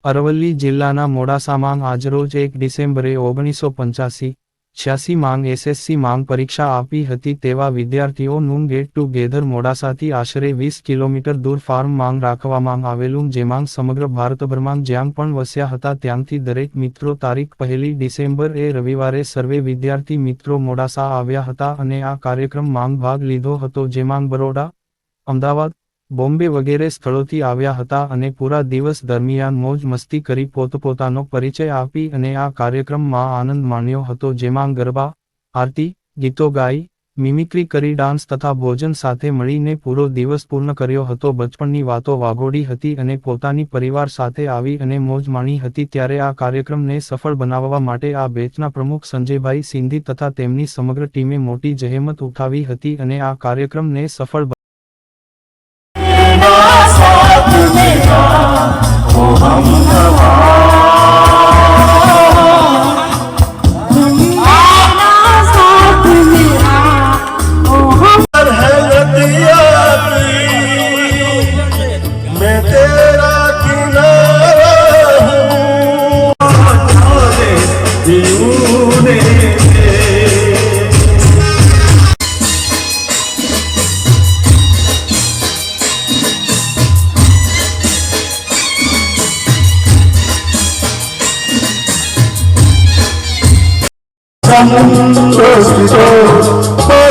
અરવલ્લી જિલ્લાના મોડાસામાં આજરોજ 1 ડિસેમ્બરે 1985-86 માંગ એસએસસી માંગ પરીક્ષા આપી હતી તેવા વિદ્યાર્થીઓનું ગેટ ટુગેધર મોડાસાથી આશરે 20 કિલોમીટર દૂર ફાર્મ માંગ રાખવામાં આવેલું જેમાં સમગ્ર ભારતભરમાં જ્યાં પણ વસ્યા હતા ત્યાંથી દરેક મિત્રો તારીખ 1 ડિસેમ્બર એ રવિવારે સર્વે વિદ્યાર્થી મિત્રો મોડાસા આવ્યા હતા અને આ કાર્યક્રમ માંગ ભાગ લીધો હતો જેમાં બરોડા, અમદાવાદ, બોમ્બે વગેરે સ્થળોથી આવ્યા હતા અને પૂરા દિવસ દરમિયાન મોજ મસ્તી કરી પોતપોતાનો પરિચય આપી અને આ કાર્યક્રમમાં આનંદ માણ્યો હતો જેમાં ગરબા, આરતી, ગીતો ગાઈ, મિમિક્રી કરી ડાન્સ તથા ભોજન સાથે મળીને પૂરો દિવસ પૂર્ણ કર્યો હતો. બચપણની વાતો વાગોડી હતી અને પોતાની પરિવાર સાથે આવી અને મોજ માણી હતી ત્યારે આ કાર્યક્રમને સફળ બનાવવા માટે આ બેચના પ્રમુખ સંજયભાઈ સિંધી તથા તેમની સમગ્ર ટીમે મોટી જહેમત ઉઠાવી હતી અને આ કાર્યક્રમને સફળ Santo